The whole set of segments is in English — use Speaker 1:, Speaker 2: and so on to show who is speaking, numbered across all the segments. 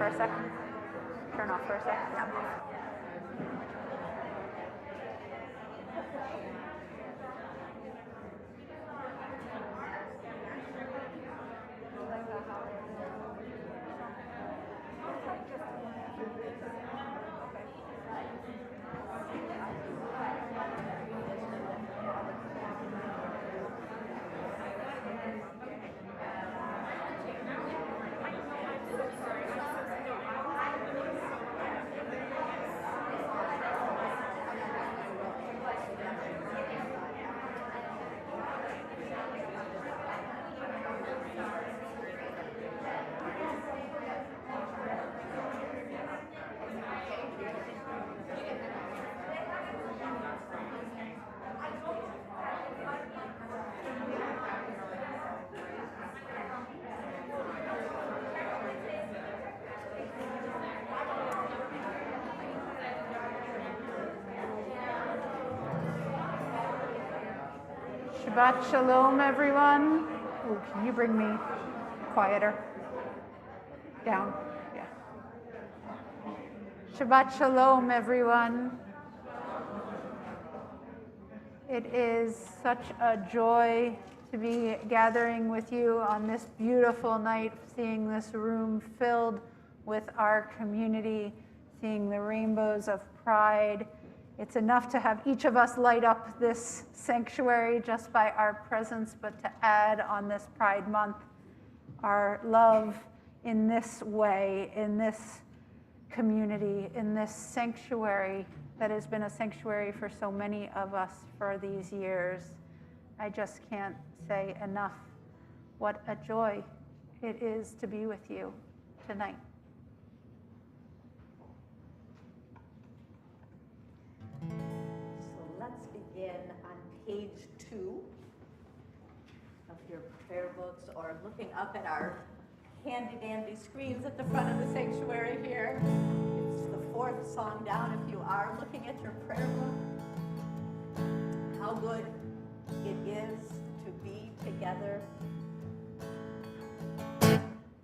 Speaker 1: for a second? Turn off for a second? Yeah. Shabbat Shalom, everyone. Ooh, can you bring me quieter? Down, yeah. Shabbat Shalom, everyone. It is such a joy to be gathering with you on this beautiful night, seeing this room filled with our community, seeing the rainbows of pride. It's enough to have each of us light up this sanctuary just by our presence, but to add on this Pride Month our love in this way, in this community, in this sanctuary that has been a sanctuary for so many of us for these years. I just can't say enough what a joy it is to be with you tonight.
Speaker 2: Let's begin on page 2 of your prayer books, or looking up at our handy-dandy screens at the front of the sanctuary here. It's the 4th song down if you are looking at your prayer book. How good it is to be together.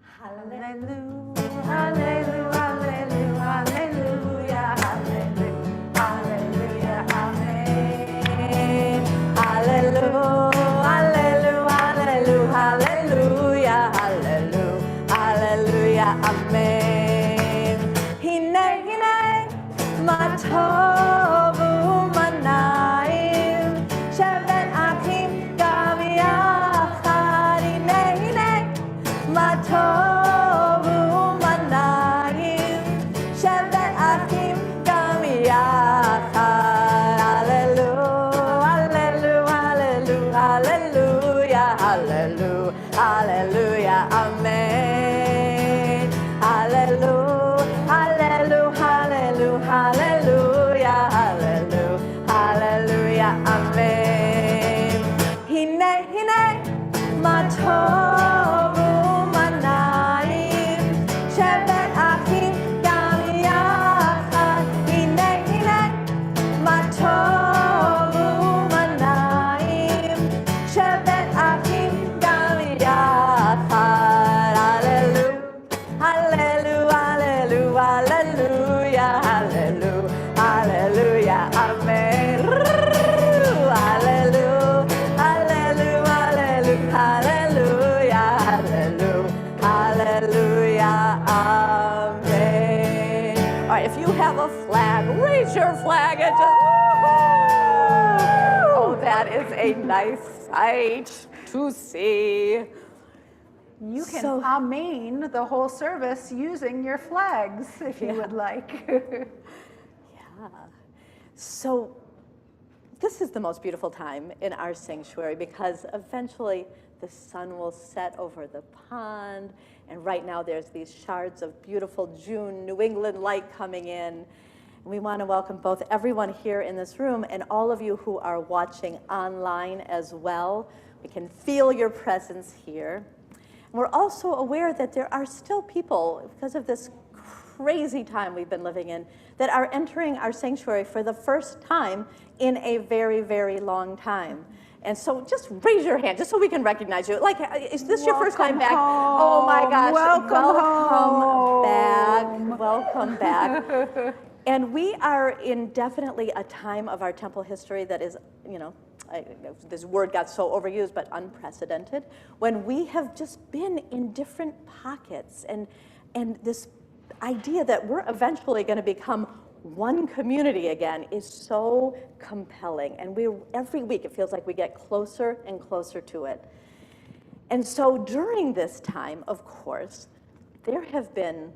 Speaker 2: Hallelujah, hallelujah, hallelujah, hallelujah, hallelujah. Hallelujah, amen. Hallelujah, hallelujah, hallelujah, hallelujah, hallelujah, amen. Hine, hine, ma tovu manayim, shevet achim gam yachad. Hine, hine, ma tovu manayim, shevet achim gam yachad. Hallelujah, hallelujah, amen. Hallelujah, hallelujah, hallelujah, hallelujah, hallelujah, hallelujah, amen. Hine, hine, ma tovu manayim, shevet achim gam yachad. Hine, hine, ma tovu manayim, shevet achim gam yachad. Hallelujah, hallelujah, hallelujah, hallelujah, hallelujah, amen. Hallelujah, hallelujah, hallelujah, hallelujah, hallelujah, amen. All right, if you have a flag, raise your flag and just, oh, that is a nice sight to see.
Speaker 1: You can amen the whole service using your flags if you would like.
Speaker 2: Yeah. So this is the most beautiful time in our sanctuary because eventually the sun will set over the pond, and right now there's these shards of beautiful June New England light coming in. And we want to welcome both everyone here in this room and all of you who are watching online as well. We can feel your presence here. We're also aware that there are still people, because of this crazy time we've been living in, that are entering our sanctuary for the first time in a very, very long time. And so just raise your hand, just so we can recognize you. Like, is this your first time back?
Speaker 1: Home.
Speaker 2: Oh my gosh.
Speaker 1: Welcome home.
Speaker 2: Back. welcome back. And we are in definitely a time of our temple history that is, this word got so overused, but unprecedented, when we have just been in different pockets, and this idea that we're eventually going to become one community again is so compelling. And every week it feels like we get closer and closer to it. And so during this time, of course, there have been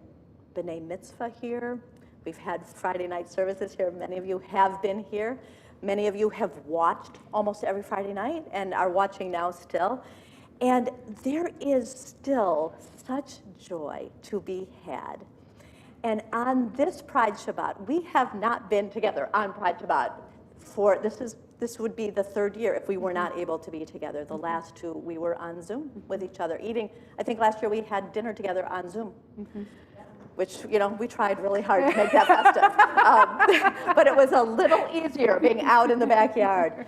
Speaker 2: B'nai Mitzvah here. We've had Friday night services here. Many of you have been here. Many of you have watched almost every Friday night and are watching now still. And there is still such joy to be had. And on this Pride Shabbat, we have not been together on Pride Shabbat this would be the third year if we were not able to be together. The last two, we were on Zoom with each other eating. I think last year we had dinner together on Zoom, which, we tried really hard to make that festive. But it was a little easier being out in the backyard.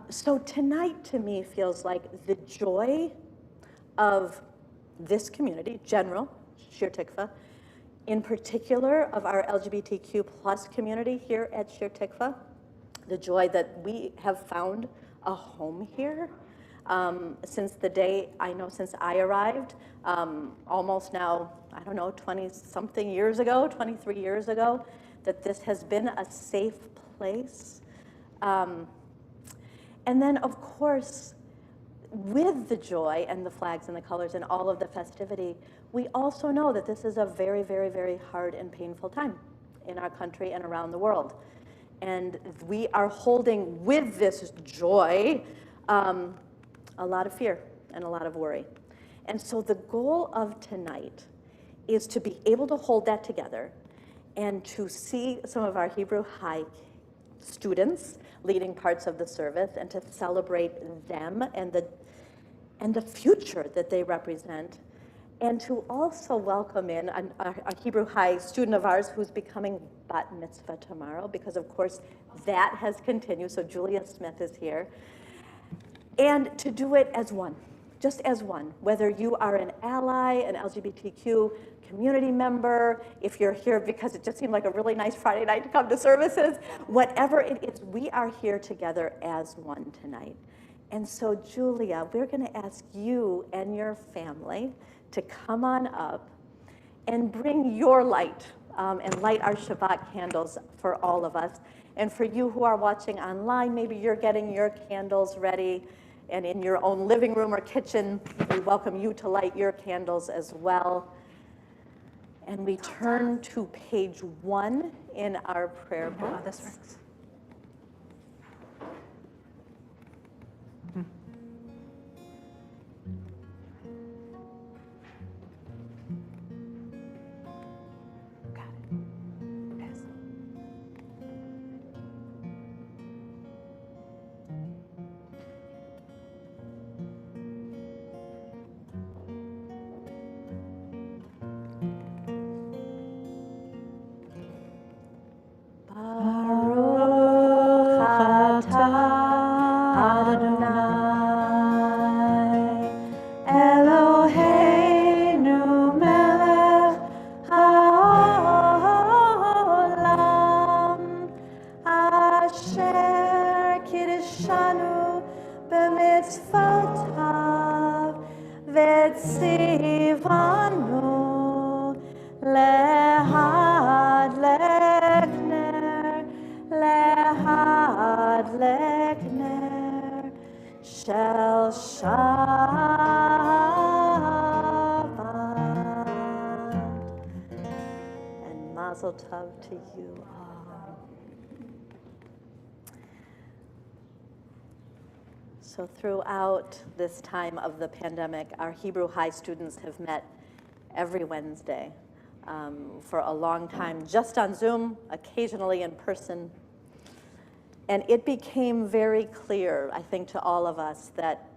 Speaker 2: So tonight to me feels like the joy of this community, general, Shir Tikvah, in particular of our LGBTQ plus community here at Shir Tikvah, the joy that we have found a home here since the day, since I arrived, almost now, 20-something years ago, 23 years ago, that this has been a safe place. And then, of course, with the joy and the flags and the colors and all of the festivity, we also know that this is a very, very, very hard and painful time in our country and around the world. And we are holding with this joy a lot of fear and a lot of worry. And so the goal of tonight is to be able to hold that together and to see some of our Hebrew High students leading parts of the service and to celebrate them and the future that they represent, and to also welcome in a Hebrew High student of ours who's becoming bat mitzvah tomorrow, because of course that has continued. So Julia Smith is here. And to do it as one, just as one, whether you are an ally, an LGBTQ community member, if you're here because it just seemed like a really nice Friday night to come to services, whatever it is, we are here together as one tonight. And so Julia, we're gonna ask you and your family to come on up and bring your light and light our Shabbat candles for all of us. And for you who are watching online, maybe you're getting your candles ready, and in your own living room or kitchen, we welcome you to light your candles as well. And we turn to page 1 in our prayer book.
Speaker 1: Oh, this works. Mazel tov to you all. So throughout this time of the pandemic, our Hebrew High students have met every Wednesday for a long time, just on Zoom, occasionally in person. And it became very clear, I think, to all of us that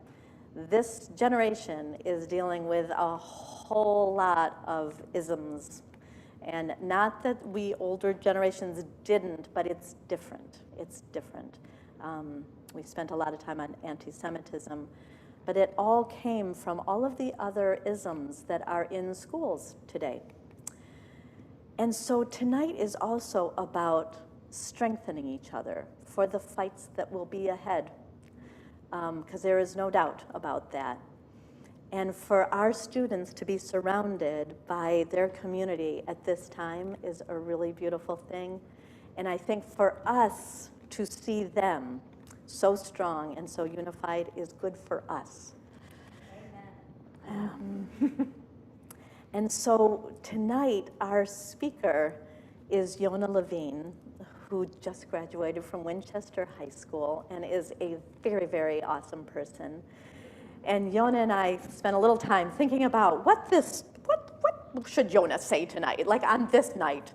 Speaker 1: this generation is dealing with a whole lot of isms. And not that we older generations didn't, but it's different. It's different. We spent a lot of time on anti-Semitism, but it all came from all of the other isms that are in schools today.
Speaker 2: And so tonight is also about strengthening each other for the fights that will be ahead, because there is no doubt about that. And for our students to be surrounded by their community at this time is a really beautiful thing. And I think for us to see them so strong and so unified is good for us. And so tonight, our speaker is Jona Levine, who just graduated from Winchester High School and is a very, very awesome person. And Jona and I spent a little time thinking about what should Jona say tonight, like on this night.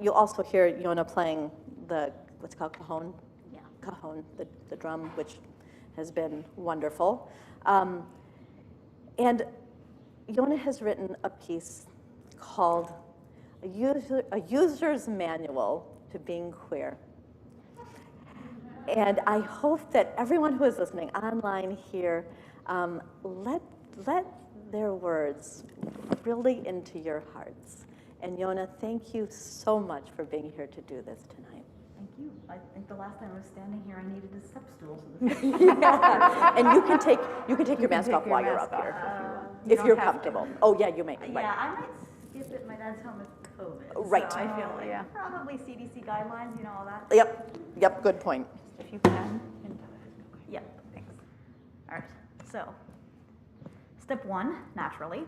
Speaker 2: You'll also hear Jona playing what's called cajon?
Speaker 3: Yeah.
Speaker 2: Cajon, the drum, which has been wonderful. And Jona has written a piece called A User's Manual to Being Queer. And I hope that everyone who is listening online here, let their words really into your hearts. And Jona, thank you so much for being here to do this tonight.
Speaker 3: Thank you. I think the last time I was standing here, I needed a step stool.
Speaker 2: Yeah. And you can take your mask off while you're up here, if you're comfortable. Oh yeah, you may. Right.
Speaker 3: Yeah, I might skip it. My dad's home with COVID.
Speaker 2: Right.
Speaker 3: So I feel like
Speaker 1: yeah.
Speaker 3: probably CDC guidelines, you know, all that.
Speaker 2: Yep. Good point.
Speaker 1: If you can.
Speaker 3: Yep. Thanks. All right. So, step one, naturally,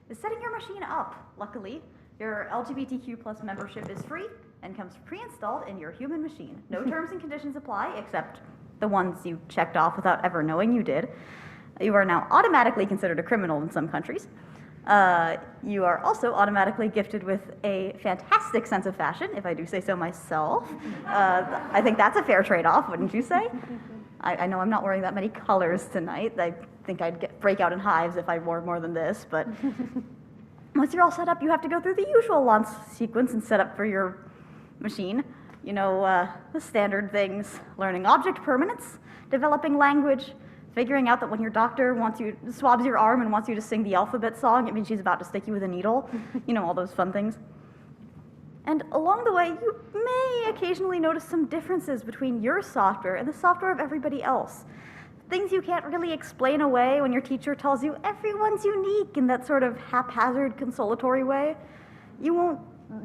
Speaker 3: is setting your machine up. Luckily, your LGBTQ plus membership is free and comes pre-installed in your human machine. No terms and conditions apply, except the ones you checked off without ever knowing you did. You are now automatically considered a criminal in some countries. You are also automatically gifted with a fantastic sense of fashion, if I do say so myself. I think that's a fair trade-off, wouldn't you say? I know I'm not wearing that many colors tonight. I think I'd break out in hives if I wore more than this, but once you're all set up, you have to go through the usual launch sequence and set up for your machine. You know, the standard things: learning object permanence, developing language, figuring out that when your doctor swabs your arm and wants you to sing the alphabet song, it means she's about to stick you with a needle. You know, all those fun things. And along the way, you may occasionally notice some differences between your software and the software of everybody else. Things you can't really explain away when your teacher tells you everyone's unique in that sort of haphazard consolatory way. You won't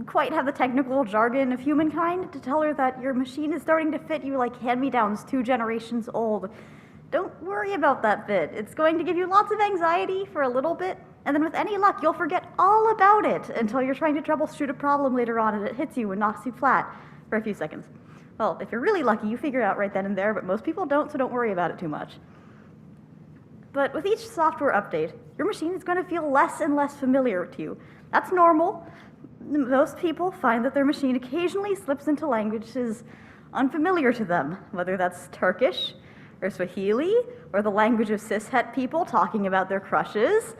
Speaker 3: quite have the technical jargon of humankind to tell her that your machine is starting to fit you like hand-me-downs 2 generations old. Don't worry about that bit. It's going to give you lots of anxiety for a little bit, and then with any luck, you'll forget all about it until you're trying to troubleshoot a problem later on and it hits you and knocks you flat for a few seconds. Well, if you're really lucky, you figure it out right then and there, but most people don't, so don't worry about it too much. But with each software update, your machine is going to feel less and less familiar to you. That's normal. Most people find that their machine occasionally slips into languages unfamiliar to them, whether that's Turkish, or Swahili, or the language of cishet people talking about their crushes.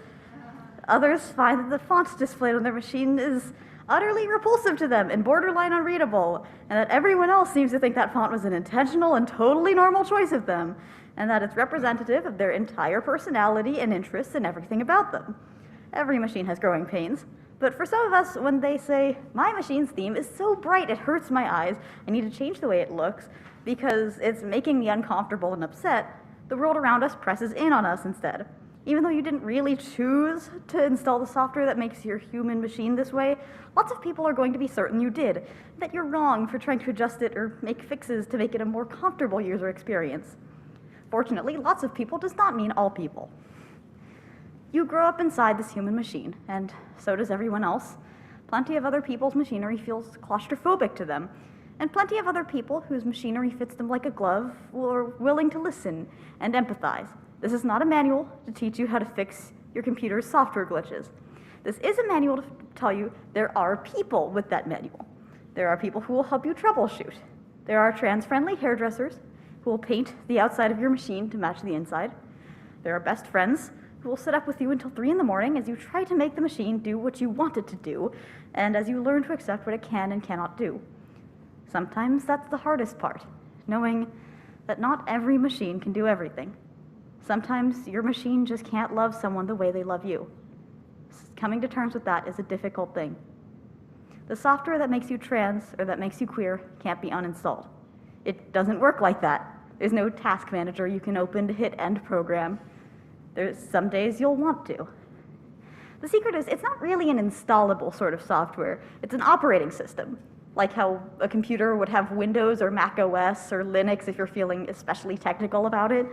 Speaker 3: Others find that the font displayed on their machine is utterly repulsive to them and borderline unreadable, and that everyone else seems to think that font was an intentional and totally normal choice of them, and that it's representative of their entire personality and interests and everything about them. Every machine has growing pains, but for some of us, when they say, my machine's theme is so bright it hurts my eyes, I need to change the way it looks, because it's making me uncomfortable and upset, the world around us presses in on us instead. Even though you didn't really choose to install the software that makes your human machine this way, lots of people are going to be certain you did, that you're wrong for trying to adjust it or make fixes to make it a more comfortable user experience. Fortunately, lots of people does not mean all people. You grow up inside this human machine, and so does everyone else. Plenty of other people's machinery feels claustrophobic to them, and plenty of other people whose machinery fits them like a glove are willing to listen and empathize. This is not a manual to teach you how to fix your computer's software glitches. This is a manual to tell you there are people with that manual. There are people who will help you troubleshoot. There are trans-friendly hairdressers who will paint the outside of your machine to match the inside. There are best friends who will sit up with you until 3 in the morning as you try to make the machine do what you want it to do, and as you learn to accept what it can and cannot do. Sometimes that's the hardest part, knowing that not every machine can do everything. Sometimes your machine just can't love someone the way they love you. Coming to terms with that is a difficult thing. The software that makes you trans or that makes you queer can't be uninstalled. It doesn't work like that. There's no task manager you can open to hit end program. There's some days you'll want to. The secret is it's not really an installable sort of software. It's an operating system, like how a computer would have Windows or Mac OS or Linux if you're feeling especially technical about it.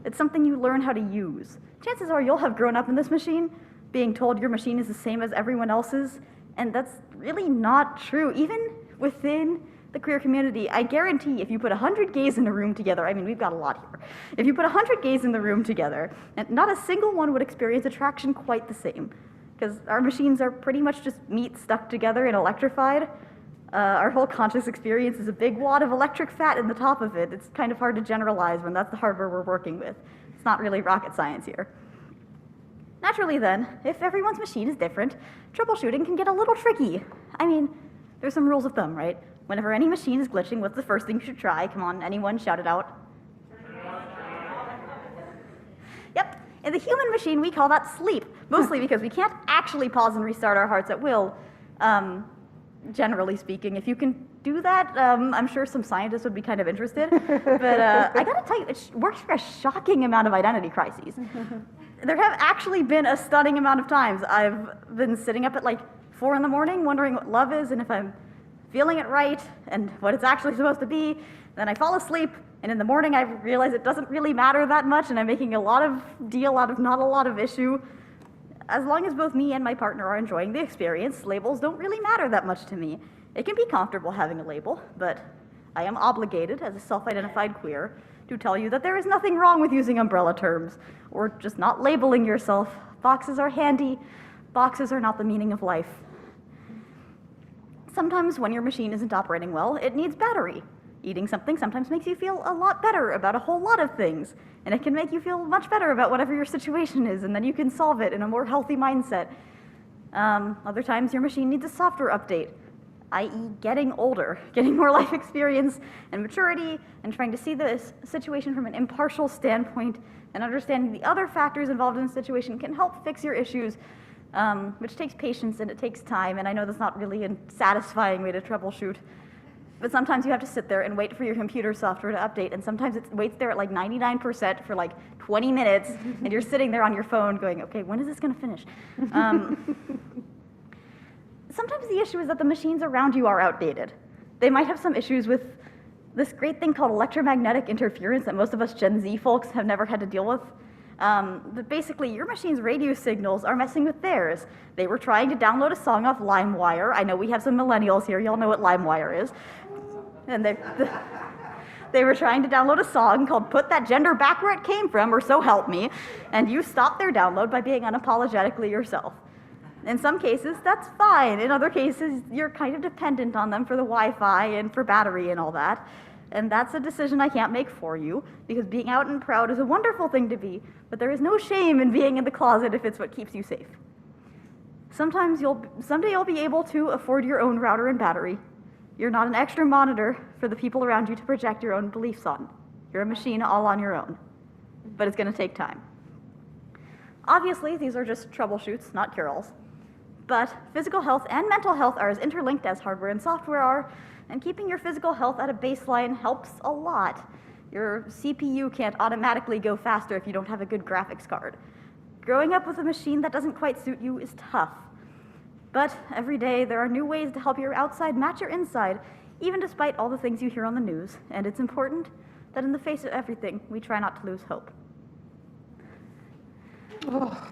Speaker 3: It's something you learn how to use. Chances are you'll have grown up in this machine, being told your machine is the same as everyone else's, and that's really not true. Even within the queer community, I guarantee if you put 100 gays in a room together, I mean, we've got a lot here. If you put 100 gays in the room together, and not a single one would experience attraction quite the same, because our machines are pretty much just meat stuck together and electrified. Our whole conscious experience is a big wad of electric fat in the top of it. It's kind of hard to generalize when that's the hardware we're working with. It's not really rocket science here. Naturally then, if everyone's machine is different, troubleshooting can get a little tricky. I mean, there's some rules of thumb, right? Whenever any machine is glitching, what's the first thing you should try? Come on, anyone, shout it out. Yep, in the human machine, we call that sleep, mostly because we can't actually pause and restart our hearts at will, generally speaking. If you can do that, I'm sure some scientists would be kind of interested. But I gotta tell you, it works for a shocking amount of identity crises. There have actually been a stunning amount of times I've been sitting up at like 4 in the morning wondering what love is and if I'm feeling it right and what it's actually supposed to be. Then I fall asleep, and in the morning I realize it doesn't really matter that much, and I'm making a lot of deal out of not a lot of issue. As long as both me and my partner are enjoying the experience, labels don't really matter that much to me. It can be comfortable having a label, but I am obligated as a self-identified queer to tell you that there is nothing wrong with using umbrella terms or just not labeling yourself. Boxes are handy. Boxes are not the meaning of life. Sometimes when your machine isn't operating well, it needs battery. Eating something sometimes makes you feel a lot better about a whole lot of things, and it can make you feel much better about whatever your situation is, and then you can solve it in a more healthy mindset. Other times your machine needs a software update, i.e. getting older, getting more life experience and maturity, and trying to see the situation from an impartial standpoint, and understanding the other factors involved in the situation can help fix your issues, which takes patience and it takes time, and I know that's not really a satisfying way to troubleshoot. But sometimes you have to sit there and wait for your computer software to update, and sometimes it waits there at like 99% for like 20 minutes, and you're sitting there on your phone going, okay, when is this gonna finish? Sometimes the issue is that the machines around you are outdated. They might have some issues with this great thing called electromagnetic interference that most of us Gen Z folks have never had to deal with. But basically, your machine's radio signals are messing with theirs. They were trying to download a song off LimeWire. I know we have some millennials here. Y'all know what LimeWire is. And they were trying to download a song called Put That Gender Back Where It Came From, or So Help Me, and you stopped their download by being unapologetically yourself. In some cases, that's fine. In other cases, you're kind of dependent on them for the Wi-Fi and for battery and all that. And that's a decision I can't make for you, because being out and proud is a wonderful thing to be, but there is no shame in being in the closet if it's what keeps you safe. Someday you'll be able to afford your own router and battery. You're not an extra monitor for the people around you to project your own beliefs on. You're a machine all on your own, but it's gonna take time. Obviously, these are just troubleshoots, not cure-alls. But physical health and mental health are as interlinked as hardware and software are, and keeping your physical health at a baseline helps a lot. Your CPU can't automatically go faster if you don't have a good graphics card. Growing up with a machine that doesn't quite suit you is tough. But every day there are new ways to help your outside match your inside, even despite all the things you hear on the news. And it's important that in the face of everything, we try not to lose hope.
Speaker 1: Oh.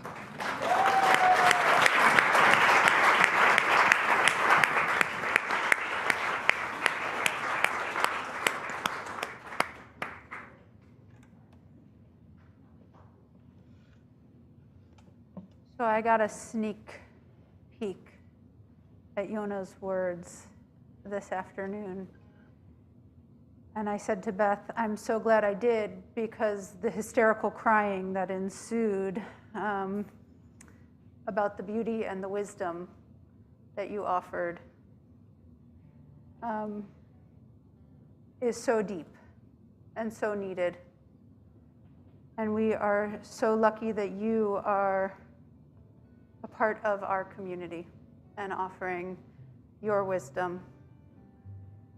Speaker 1: So I got a sneak peek at Jona's words this afternoon. And I said to Beth, I'm so glad I did, because the hysterical crying that ensued about the beauty and the wisdom that you offered is so deep and so needed. And we are so lucky that you are a part of our community and offering your wisdom.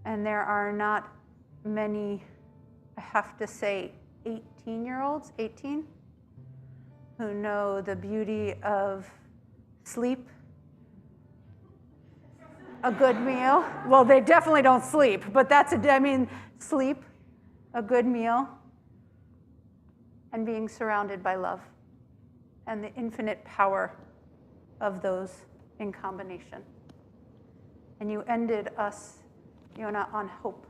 Speaker 1: And there are not many, I have to say, 18-year-olds, 18, who know the beauty of sleep, a good meal. Well, they definitely don't sleep, but sleep, a good meal, and being surrounded by love and the infinite power of those in combination. And you ended us, Jona, on hope.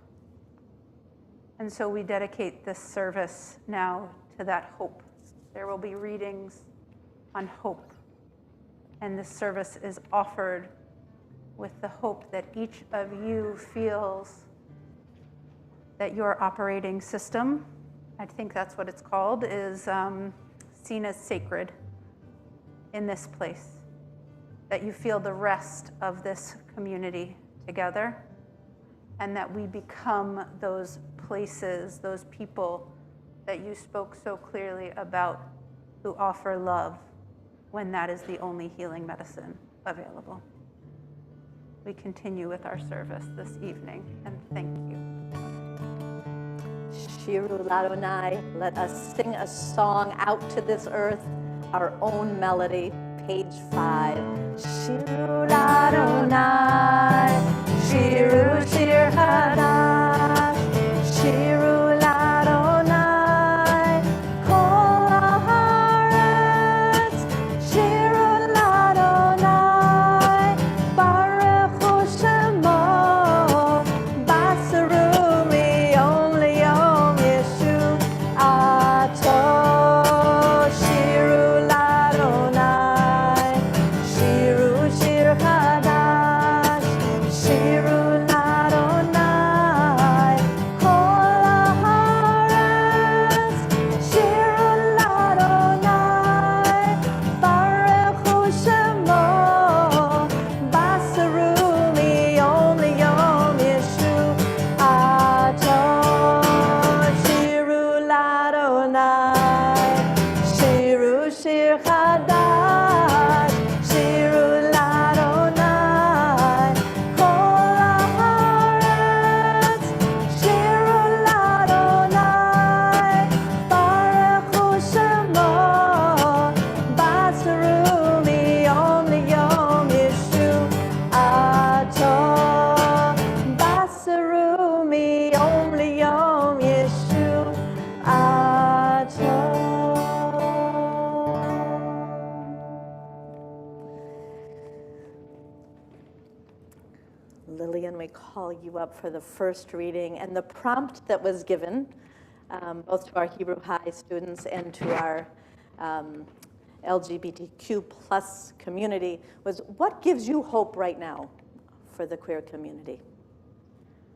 Speaker 1: And so we dedicate this service now to that hope. There will be readings on hope. And this service is offered with the hope that each of you feels that your operating system, I think that's what it's called, is seen as sacred in this place. That you feel the rest of this community together, and that we become those places, those people that you spoke so clearly about, who offer love when that is the only healing medicine available. We continue with our service this evening, and thank you.
Speaker 2: Shiru Ladonai, let us sing a song out to this earth, our own melody, page 5. Shiru Ladonai, Shiru Shir Hadash, Shiru Ladonai, Kol Haaretz, Shiru Ladonai, Baruch Hu Shemo, Basaru Miyom Liyom Yeshuato, Shiru Ladonai, Shiru Shir Hadash, Shiru Ladonai, Kol Haaretz, Shiru Ladonai, Baruch Hu Shemo, Basaru Miyom Liyom Yeshuato, Shiru Ladonai, Shiru Shir Hadash, Shiru Ladonai, Kol Haaretz, Shiru Ladonai, Baruch Hu Shemo, Basaru Miyom Liyom Yeshuato, Basaru Miyom Liyom Yeshuato. Lillian, we call you up for the first reading, and the prompt that was given, both to our Hebrew High students and to our LGBTQ plus community, was what gives you hope right now for the queer community?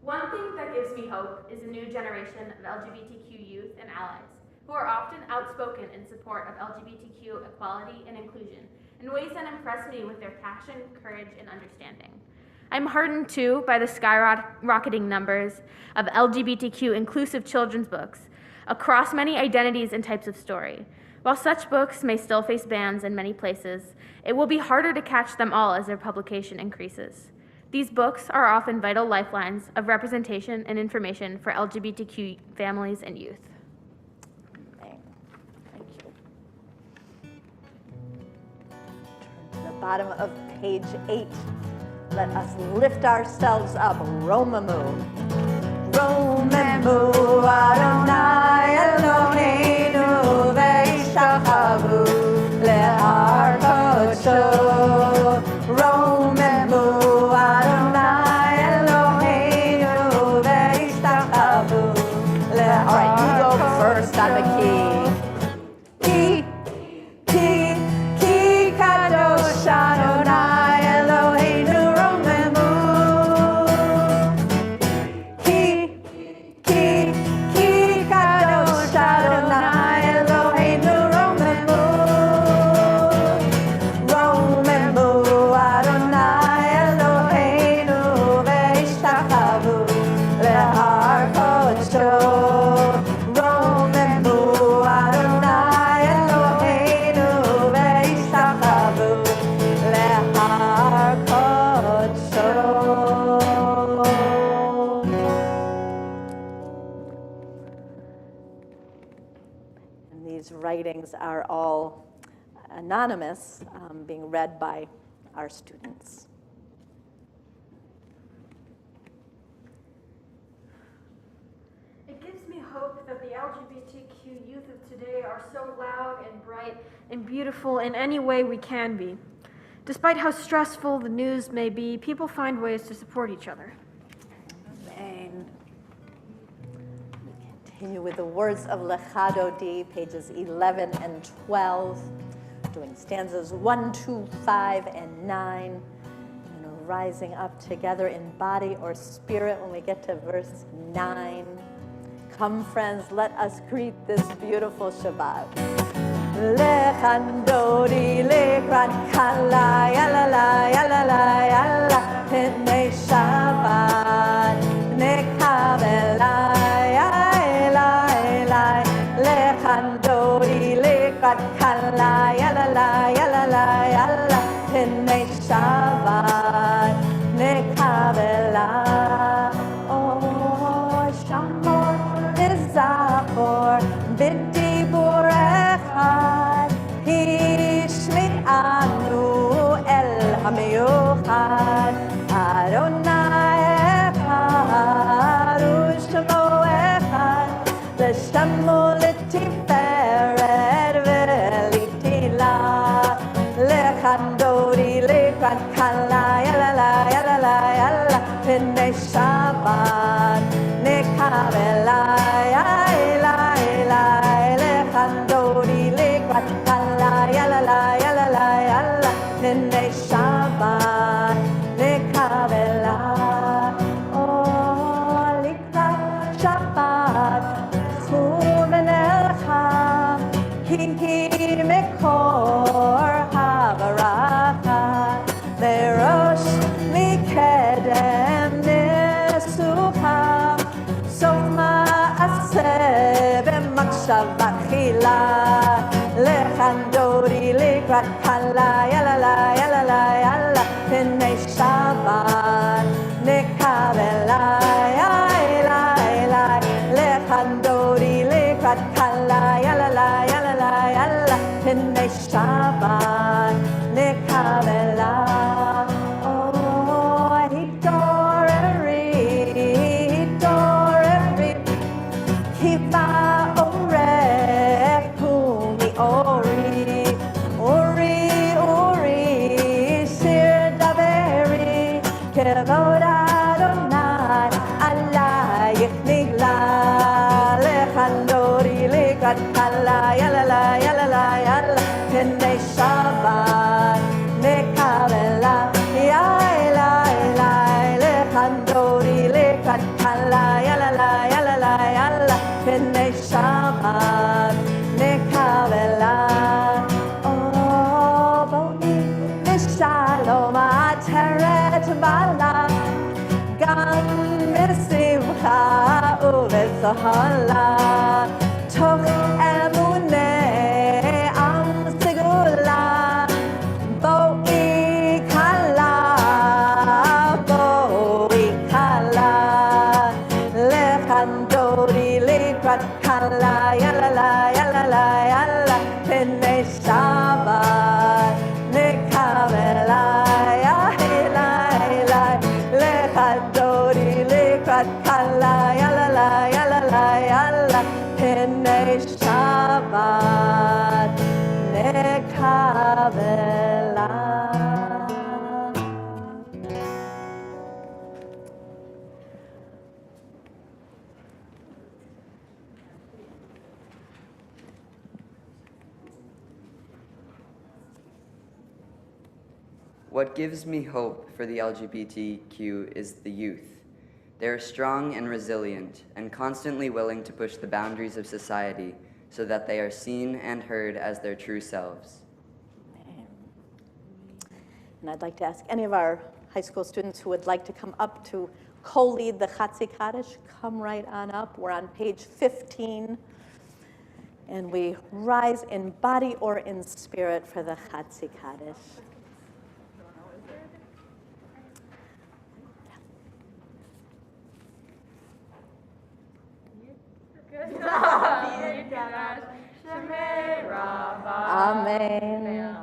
Speaker 4: One thing that gives me hope is a new generation of LGBTQ youth and allies who are often outspoken in support of LGBTQ equality and inclusion in ways that impress me with their passion, courage, and understanding. I'm heartened too by the skyrocketing numbers of LGBTQ inclusive children's books across many identities and types of story. While such books may still face bans in many places, it will be harder to catch them all as their publication increases. These books are often vital lifelines of representation and information for LGBTQ families and youth.
Speaker 2: Thank you. Turn to the bottom of page 8. Let us lift ourselves up. Romamu. Romamu Adonai Eloheinu ve'ishachavu le'ar kodsho. Romamu Adonai Eloheinu ve'ishachavu le'ar. All right, you go first on the key. Ki kadosh Adonai Eloheinu Romamu. Ki kadosh readings are all anonymous, being read by our students.
Speaker 5: It gives me hope that the LGBTQ youth of today are so loud and bright and beautiful in any way we can be. Despite how stressful the news may be, people find ways to support each other.
Speaker 2: Amen. We continue with the words of Lechado D, pages 11 and 12, doing stanzas 1, 2, 5, and 9, and rising up together in body or spirit when we get to verse 9. Come, friends, let us greet this beautiful Shabbat. Lechandori lekrat kala yala la yala la yala pene Shabbat nekavela yala yala lechandori lekrat kala yala la yala la yala pene Shabbat nekavela oh shamor nizapor bidibur echad hishmit anu el hamiyuchad Adonai echad u'shmo echad l'shamo l'tiferet v'litila lechandori lekrat kala yala la yala la yala p'nei Shabbat nekavela yala yala lechandori lekrat kala yala la yala la yala p'nei Shabbat nekavela oh likrat Shabbat chumen elcha hi mekor habaracha verosh mikedem nesucha sof ma'aseh b'machshavat chila lechandori lekrat kala yala la yala la yala p'nei Shabbat nekavela yala yala lechandori lekrat kala yala la yala la yala p'nei Shabbat nekavela oh hitoreri kiva orech kumi ori sir daveri kevod Adonai alayich nigla lechandori lekrat kala yala la yala la yala p'nei Shabbat nekavela yala yala lechandori lekrat kala yala la yala la yala p'nei Shabbat nekavela oh boi v'shalom ateret bala gam v'simcha u'v'zohala toch emuneh am segula boi kala lechandori lekrat kala yala la yala la yala p'nei Shabbat nekavela yala yala lechandori lekrat kala yala la yala la yala p'nei Shabbat nekavela.
Speaker 6: What gives me hope for the LGBTQ is the youth. They are strong and resilient and constantly willing to push the boundaries of society so that they are seen and heard as their true selves.
Speaker 2: And I'd like to ask any of our high school students who would like to come up to co-lead the Chatzi Kaddish, come right on up. We're on page 15. And we rise in body or in spirit for the Chatzi Kaddish.
Speaker 4: Shemera
Speaker 2: Amen.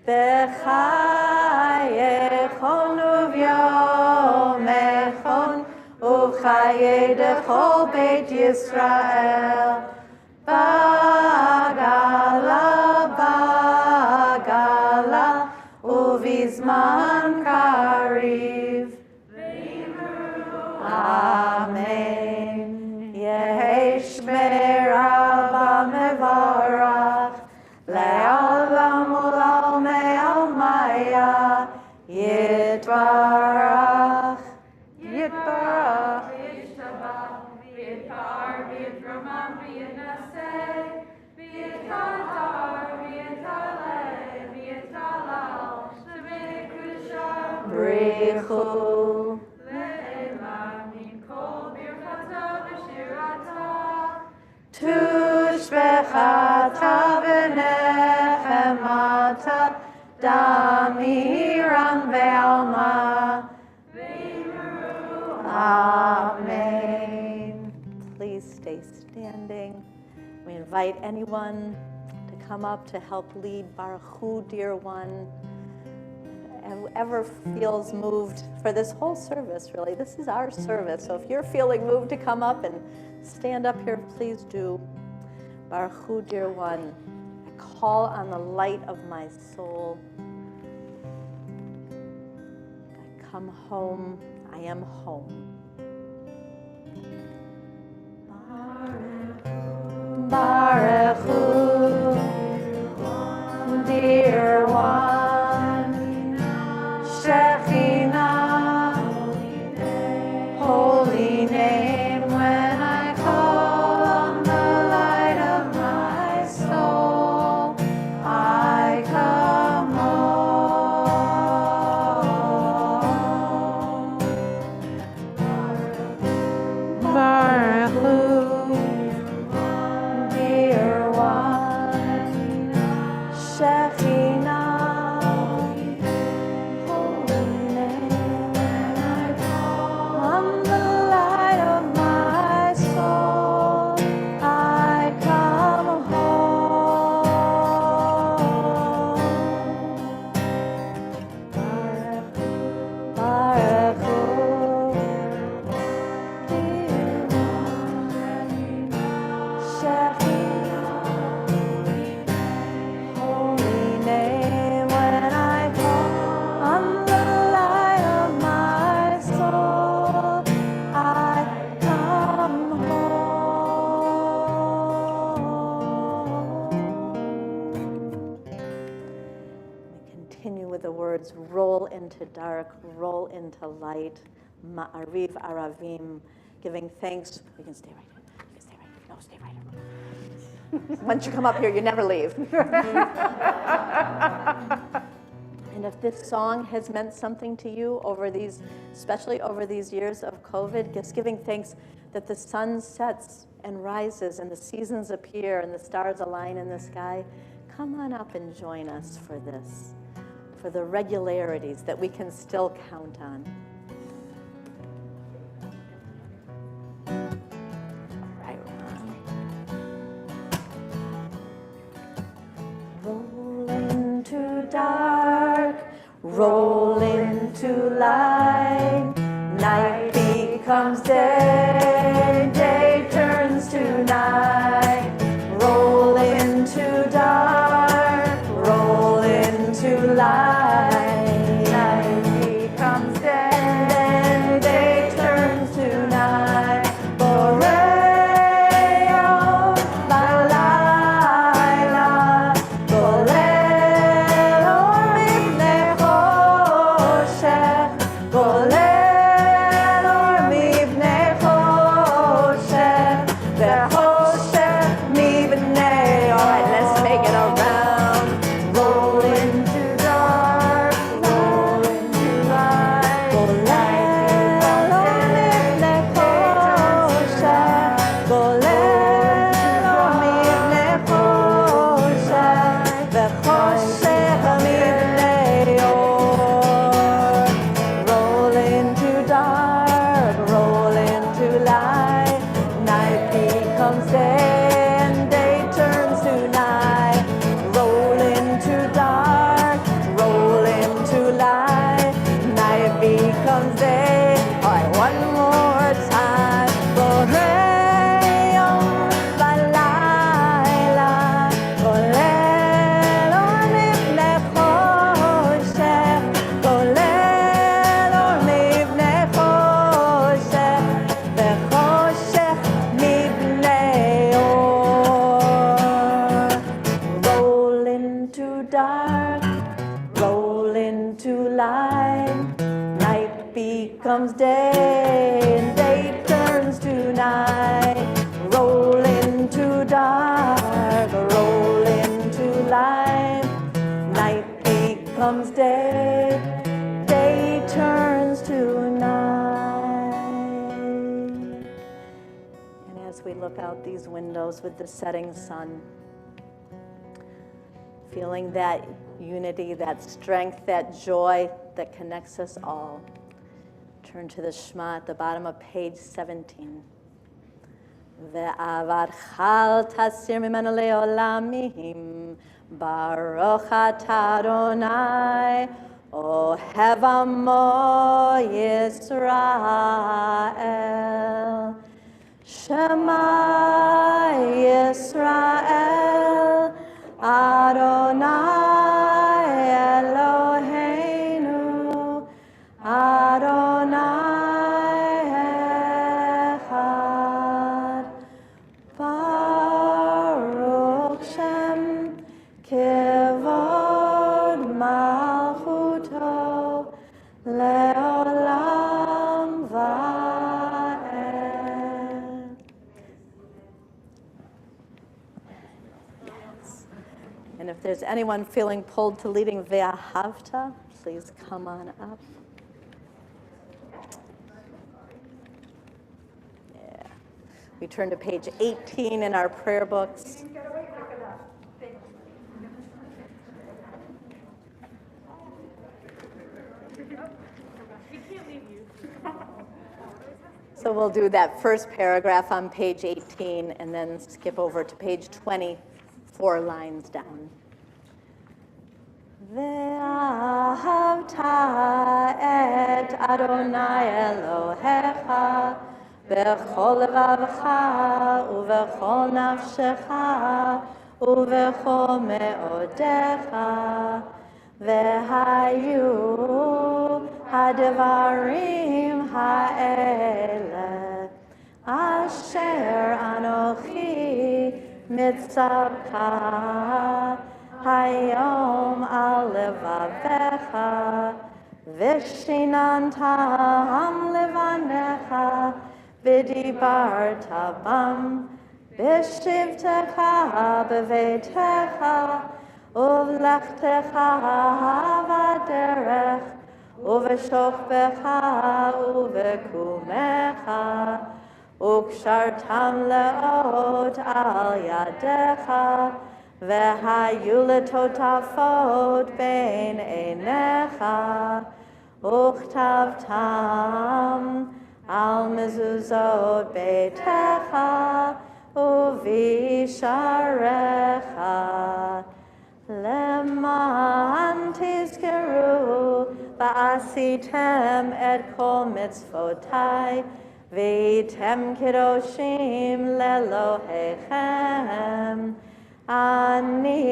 Speaker 2: B'chayechon uvyomechon uchaye dechol Beit Yisrael. Bagala, bagala, uvizman kariv. Amen. Yehi shmera b'mevarach, le'olam u'l'olmei almaya, yitbarach, yitbarach. Brichu. Tushbechata v'nechemata damiran ve'alma. Amen. Please stay standing. We invite anyone to come up to help lead Baruch Hu, dear one. Whoever feels moved for this whole service, really. This is our service. So if you're feeling moved to come up and stand up here, please do. Baruch Hu, dear one, I call on the light of my soul. I come home. I am home. Baruch Hu, dear one. Shekhinah, holy name, when I call on the light of my soul, I come home. Baruch Hu, dear one, Shekhinah. Roll into dark, roll into light, ma'ariv aravim, giving thanks. You can stay right here. You can stay right here. No, stay right here. Once you come up here, you never leave. And if this song has meant something to you over these, especially over these years of COVID, just giving thanks that the sun sets and rises and the seasons appear and the stars align in the sky, come on up and join us for this. For the regularities that we can still count on. All right. Roll into dark, roll into light. Night becomes day, day turns to night. Roll into dark, roll into light. Share. comes day, and day turns to night. Roll into dark, roll into light. Night becomes day, day turns to night. And as we look out these windows with the setting sun, feeling that unity, that strength, that joy that connects us all, turn to the Shema at the bottom of page 17. Ve'avatcha al tasir mimenu le'olamim, Baruch atah Adonai, Ohev amo Yisrael. Shema Yisrael, Adonai Eloheinu, Adonai Echad. Baruch Shem Kevod Malchuto Leolam Va'ed. And if there's anyone feeling pulled to leading Ve'ahavta, please come on up. Yeah. We turn to page 18 in our prayer books. So we'll do that first paragraph on page 18 and then skip over to page 20, 4 lines down. Ve'ahavta et Adonai Elohecha b'chol levavcha u'v'chol nafshecha u'v'chol me'odecha ve'hayu hadvarim ha'ele asher anochi mitzavcha hayom al levavecha v'shinantam levanecha v'dibarta bam b'shivtecha b'veitecha uv'lechtecha v'derech uv'shokbecha uv'kumecha ukshartam leot al yadecha ve'hayu letotafot bein einecha uchtavtam al mezuzot beitecha uvisharecha leman tizkeru va'asitem et kol mitzvotai v'yitem kedoshim lelohechem ani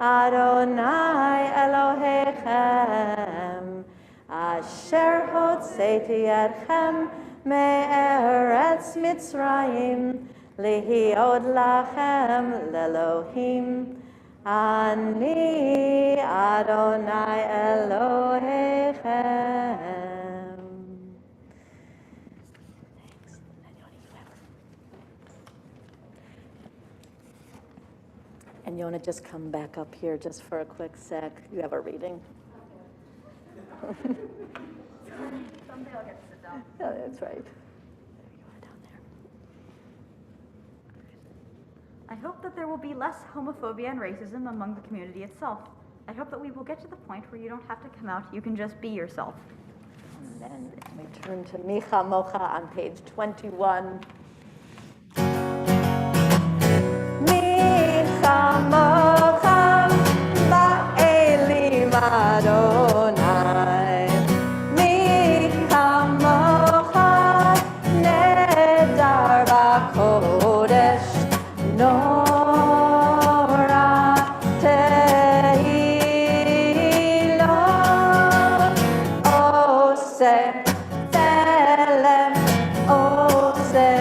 Speaker 2: Adonai Elohechem asher hotzeti etchem me'eretz Mitzrayim lihiod lachem lelohim ani Adonai Elohechem. And Jona, just come back up here just for a quick sec. You have a reading.
Speaker 3: Someday I'll get to sit down.
Speaker 2: Yeah, that's right. There you are down there.
Speaker 3: I hope that there will be less homophobia and racism among the community itself. I hope that we will get to the point where you don't have to come out, you can just be yourself.
Speaker 2: And then we turn to Micha Mocha on page 21. Micha Mocha ba'elim Adonai. Micha Mocha nedar ba'kodesh. Nora tehilo ose tzelem ose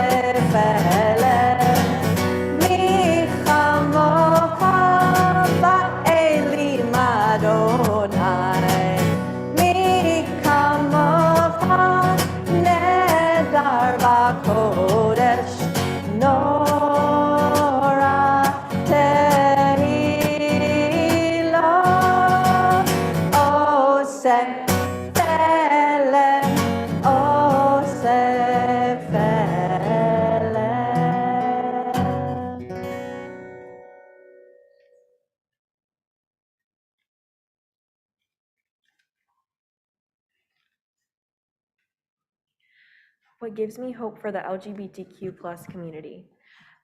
Speaker 7: what gives me hope for the LGBTQ plus community.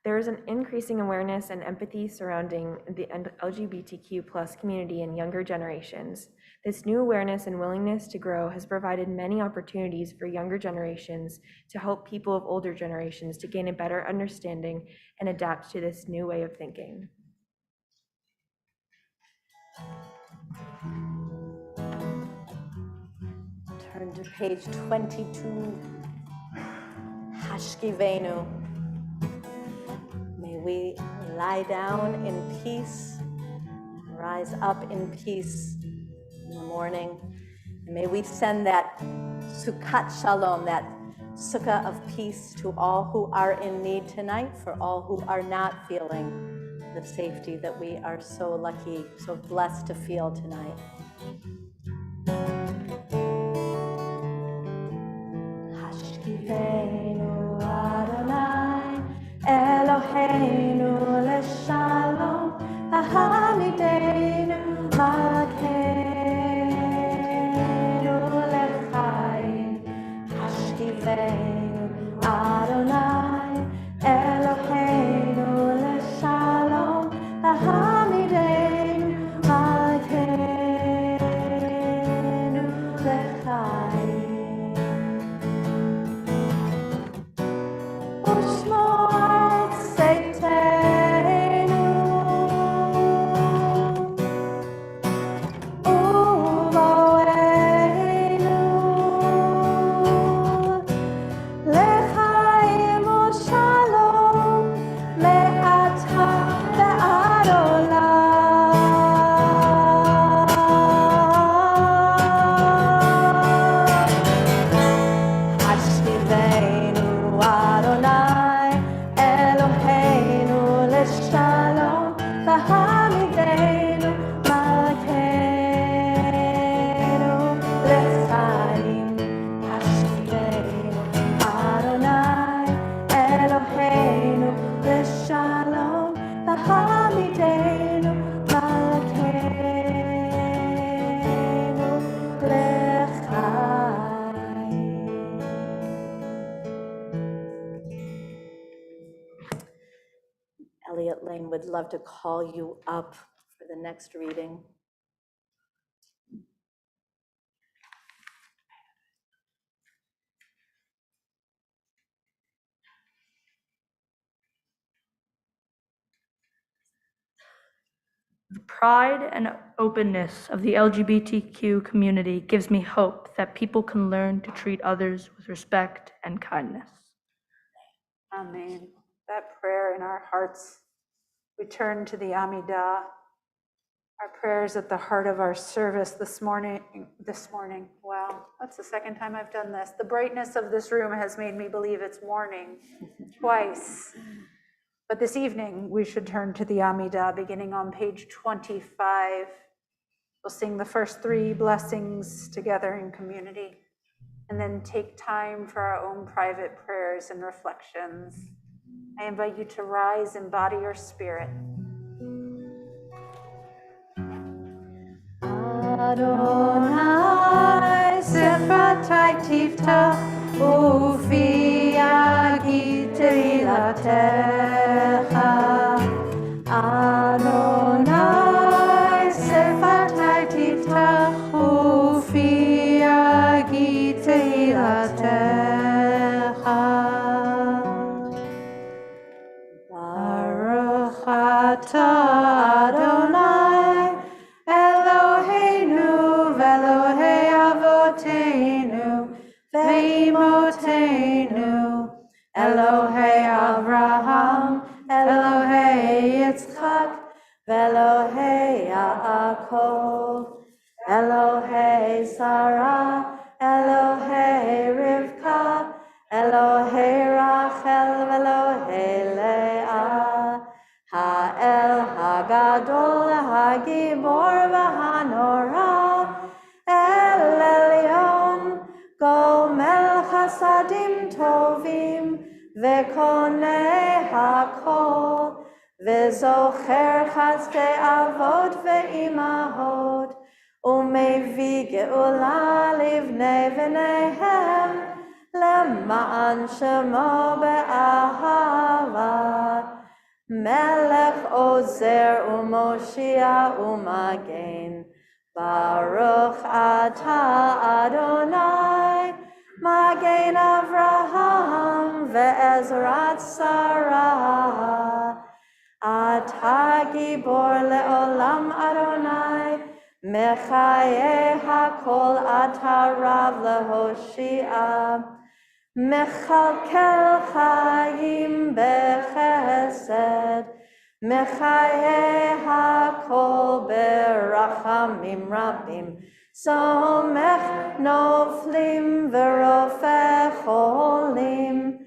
Speaker 7: There is an increasing awareness and empathy surrounding the LGBTQ plus community in younger generations. This new awareness and willingness to grow has provided many opportunities for younger generations to help people of older generations to gain a better understanding and adapt to this new way of thinking.
Speaker 2: Turn to page 22. Hashkivenu. May we lie down in peace, rise up in peace in the morning. And may we send that Sukkat Shalom, that sukkah of peace to all who are in need tonight, for all who are not feeling the safety that we are so lucky, so blessed to feel tonight. Hashkivenu Adonai Eloheinu leshalom Ahamidenu Malkeinu lechaim Hashkivenu Adonai Eloheinu leshalom Ahamidenu Malkeinu lechaim would love to call you up for the next reading.
Speaker 8: The pride and openness of the LGBTQ community gives me hope that people can learn to treat others with respect and kindness.
Speaker 1: Amen. That prayer in our hearts, we turn to the Amidah. Our prayers at the heart of our service this morning. Wow, that's the second time I've done this. The brightness of this room has made me believe it's morning twice. But this evening, we should turn to the Amidah, beginning on page 25. We'll sing the first three blessings together in community, and then take time for our own private prayers and reflections. I invite you to rise and body your spirit. Adonai Sefratai Tifta Ufi Agi Teilatecha Adonai Sefratai Tifta Ufi Agi Teilatecha Baruch atah Adonai Eloheinu v'Elohei avoteinu ve'imotenu Elohei Avraham Elohei Yitzchak v'Elohei Yaakov Elohei Sarah Elohei Rivka Elohei Rachel v'Elohei Leah Ha'el Hagadol Hagibor v'Hanora El Elyon Gomel Chasadim Tovim Ve'konei Hakol Ve'zocher Chasdei Avot ve'imahot Umevi Geula Livnei v'neihem
Speaker 2: למען שמו באהבה, מלך עוזר ומושיע ומגן. ברוך אתה אדוני, מגן אברהם ועזרת שרה. אתה גיבור לעולם אדוני, מחיי הכל אתה רב להושיע. מכלכל חיים בחסד, מחיי הכל ברחמים רבים. סומך נופלים ורופא חולים,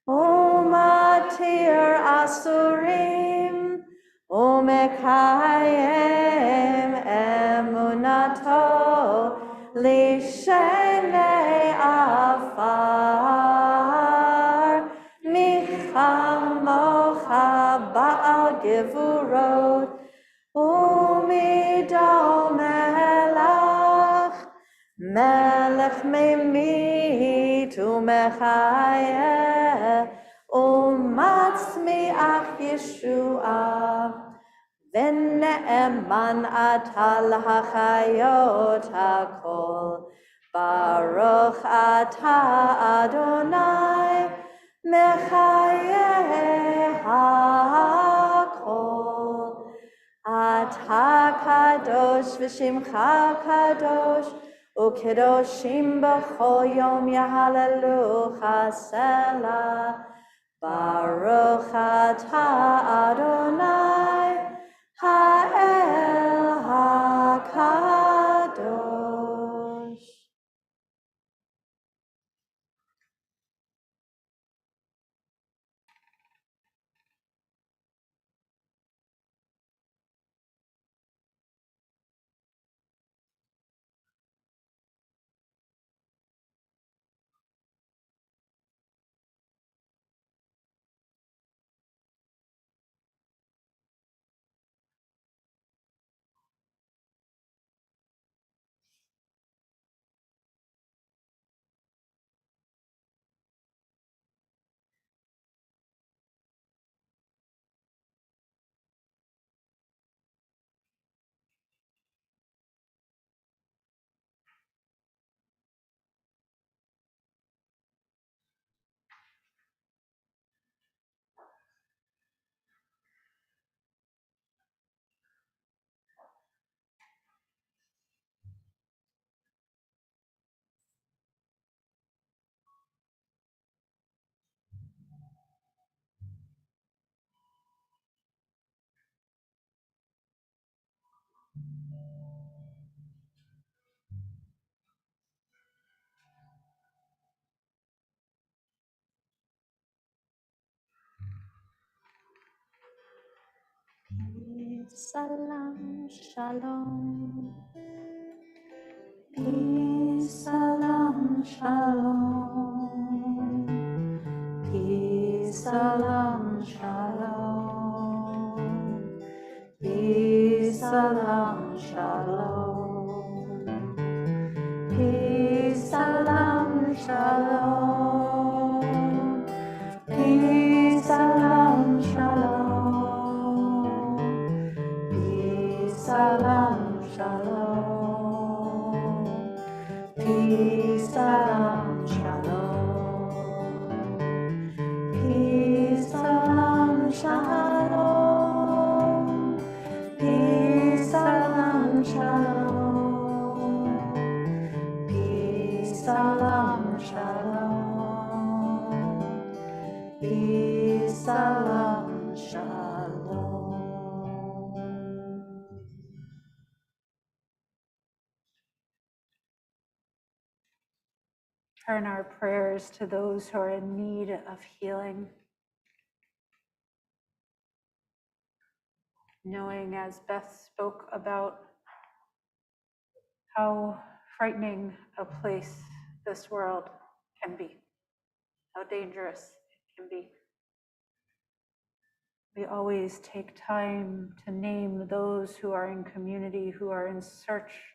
Speaker 2: ומתיר אסורים, ומקיים אמונתו לשני עפר. מי כמוך בעל גבורות, ומי דומה לך, מלך ממית ומחיה, ומצמיח ישועה. ונאמן אתה להחיות הכל, ברוך אתה אדוני, מחיי הכל. אתה קדוש ושמך קדוש, וקדושים בכל יום יהללוך סלה. ברוך אתה אדוני, האל הקדוש. Salam shalom. Peace, salam shalom. Peace, salam shalom. Peace, salam shalom. Peace, salam shalom. Peace, salam shalom. Peace, salam shalom. Peace, salam shalom. Peace, salam shalom. Peace, salam shalom. Peace, salam shalom. Peace, salam shalom.
Speaker 1: Turn our prayers to those who are in need of healing, knowing, as Beth spoke about, how frightening a place this world can be, how dangerous it can be. We always take time to name those who are in community, who are in search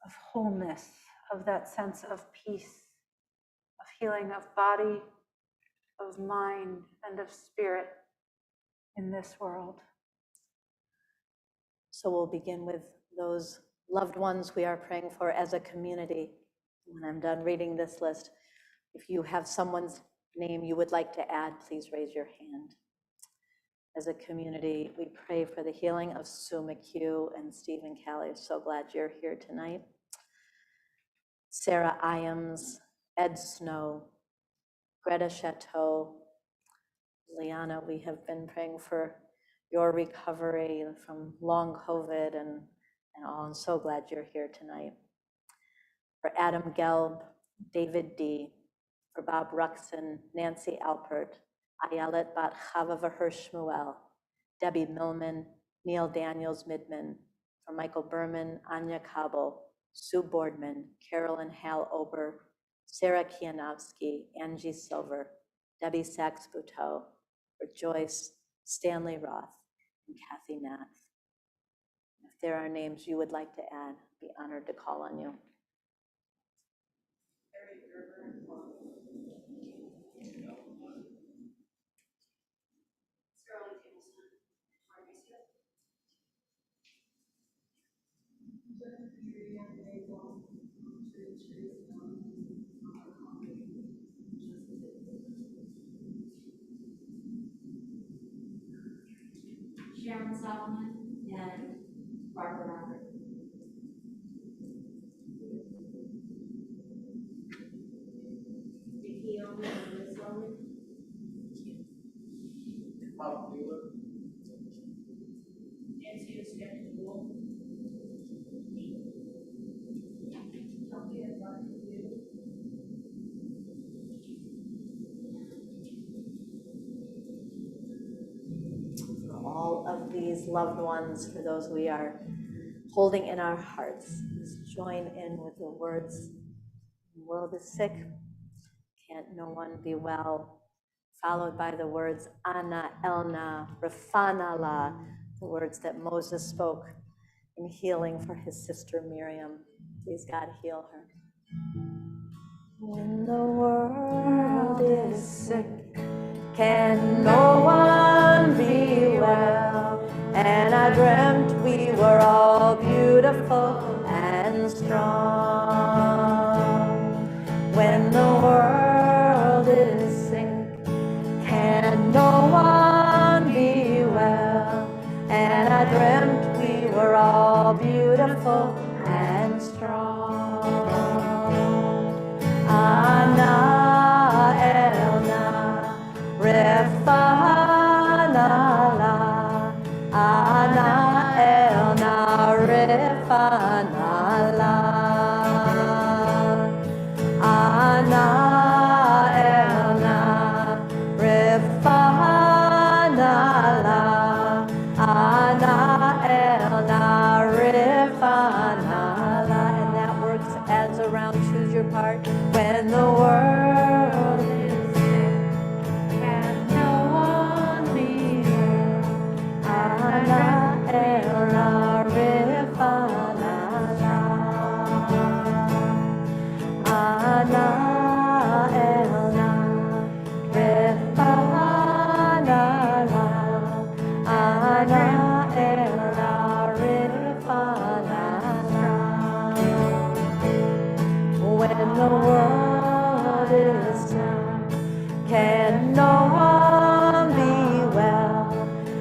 Speaker 1: of wholeness, of that sense of peace, of healing of body, of mind, and of spirit in this world.
Speaker 2: So we'll begin with those loved ones we are praying for as a community. When I'm done reading this list, if you have someone's name you would like to add, please raise your hand. As a community, we pray for the healing of Sue McHugh and Stephen Callie. So glad you're here tonight. Sarah Iams, Ed Snow, Greta Chateau, Liana, we have been praying for your recovery from long COVID and all. I'm so glad you're here tonight. For Adam Gelb, David D., for Bob Ruxon, Nancy Alpert, Ayelet Bat Chava Vaher Shmuel, Debbie Millman, Neil Daniels Midman, for Michael Berman, Anya Cabo, Sue Boardman, Carolyn Hal Ober, Sarah Kianowski, Angie Silver, Debbie Sachs-Buteau, for Joyce, Stanley Roth, and Kathy Nath. If there are names you would like to add, I'd be honored to call on you.
Speaker 9: Sharon Solomon and Barbara Robert. Vicky Owen and Liz Owen. Bob Wheeler. Nancy O'Sketchable.
Speaker 2: For all of these loved ones, for those we are holding in our hearts, let's join in with the words, "The world is sick, can't no one be well," followed by the words, "Ana Elna, Rafana La," the words that Moses spoke in healing for his sister Miriam. Please, God, heal her. When the world is sick, can no one be well? And I dreamt we were all beautiful and strong. When the world is sick, can no one be well? And I dreamt we were all beautiful and strong. Ana Elna, Refana La, Ana Elna, Refana La, Ana Elna, Refana La, Ana Elna, Refana La. And that works as around choose your part. When the world is sick, can no one be well? Ana Elna, Refana La, Ana Elna, Refana La, Ana Elna, Refana La. When the world is down, can no one be well?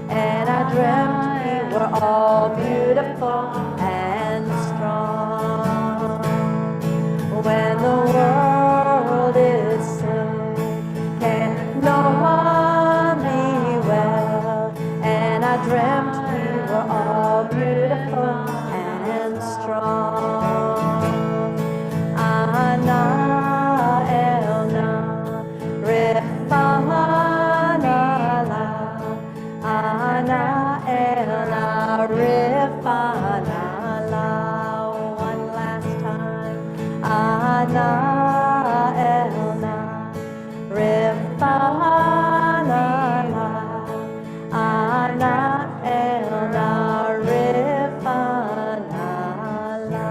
Speaker 2: And I dreamt we were all beautiful and strong. When the world is sick, can no one be well? And I dreamt we were all beautiful and strong. Ana Elna, Refana La, Ana Elna, Refana La. One last time. Ana Elna, Refana La, Ana Elna, Refana La.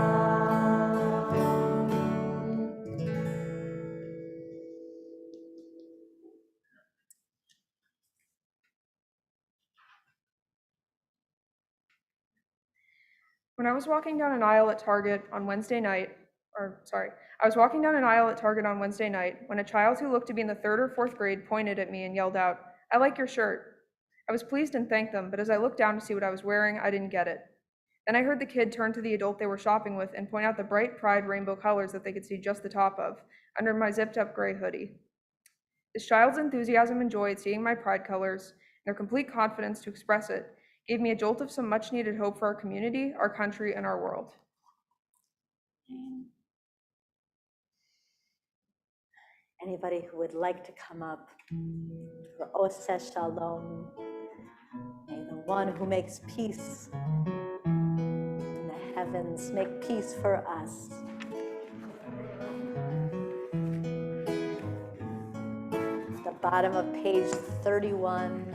Speaker 10: When I was walking down an aisle at Target on Wednesday night, I was walking down an aisle at Target on Wednesday night when a child who looked to be in the 3rd or 4th grade pointed at me and yelled out, "I like your shirt." I was pleased and thanked them, but as I looked down to see what I was wearing, I didn't get it. Then I heard the kid turn to the adult they were shopping with and point out the bright pride rainbow colors that they could see just the top of, under my zipped-up gray hoodie. This child's enthusiasm and joy at seeing my pride colors, and their complete confidence to express it, gave me a jolt of some much-needed hope for our community, our country, and our world.
Speaker 2: Anybody who would like to come up for Oseh Shalom, may the one who makes peace in the heavens make peace for us. The bottom of page 31.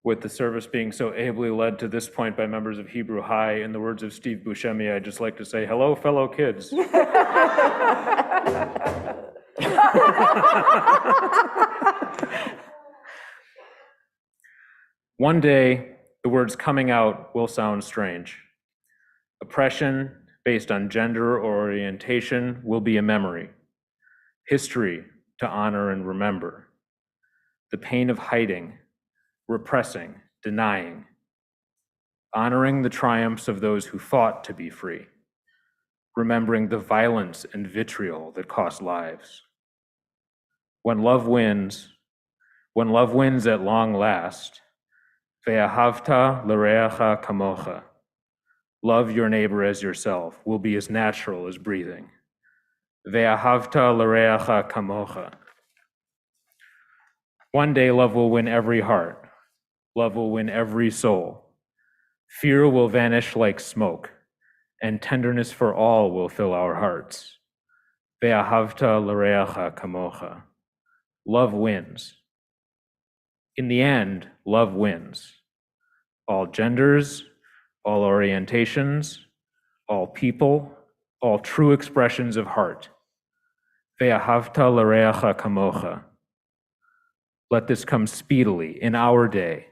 Speaker 11: With the service being so ably led to this point by members of Hebrew High, in the words of Steve Buscemi, I'd just like to say, hello, fellow kids. One day, the words coming out will sound strange. Oppression based on gender or orientation will be a memory. History to honor and remember. The pain of hiding, repressing, denying, honoring the triumphs of those who fought to be free, remembering the violence and vitriol that cost lives. When love wins at long last, ve'ahavta l'reacha kamocha, love your neighbor as yourself, will be as natural as breathing. Ve'ahavta l'reacha kamocha. One day love will win every heart. Love will win every soul. Fear will vanish like smoke, and tenderness for all will fill our hearts. Ve'ahavta l'reacha kamocha. Love wins. In the end, love wins. All genders, all orientations, all people, all true expressions of heart. Ve'ahavta l'reacha kamocha. Let this come speedily in our day,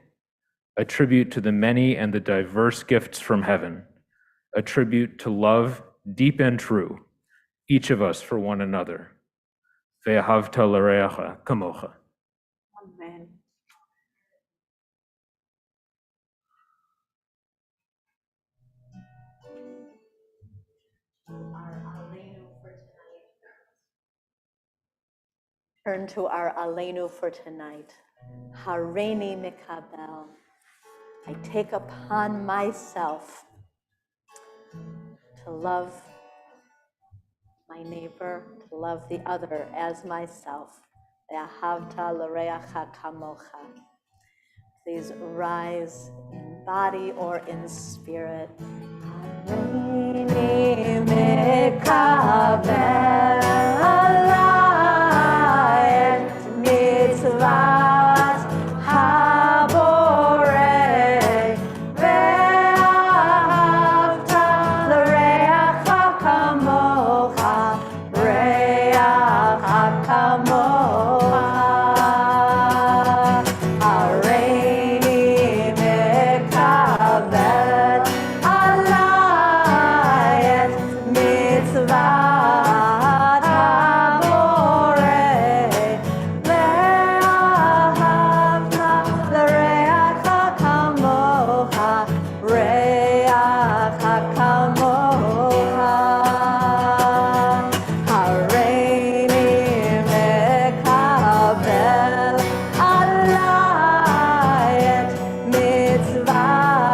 Speaker 11: a tribute to the many and the diverse gifts from heaven, a tribute to love deep and true, each of us for one another. Ve'ahavta l'reacha kamocha.
Speaker 1: Amen.
Speaker 2: Turn to our Aleinu for tonight. Hareini mikabel. I take upon myself to love my neighbor, to love the other as myself. Ve'ahavta l'reacha kamocha. Please rise in body or in spirit. Hareini mikabel alayet mitzvahs haborei ve'ahavta l'reacha kamocha reacha kamocha. Hareini mikabel alayet mitzvot haborei ve'ahavta l'reacha kamocha reacha kamocha. Hareini mikabel alayet mitzvot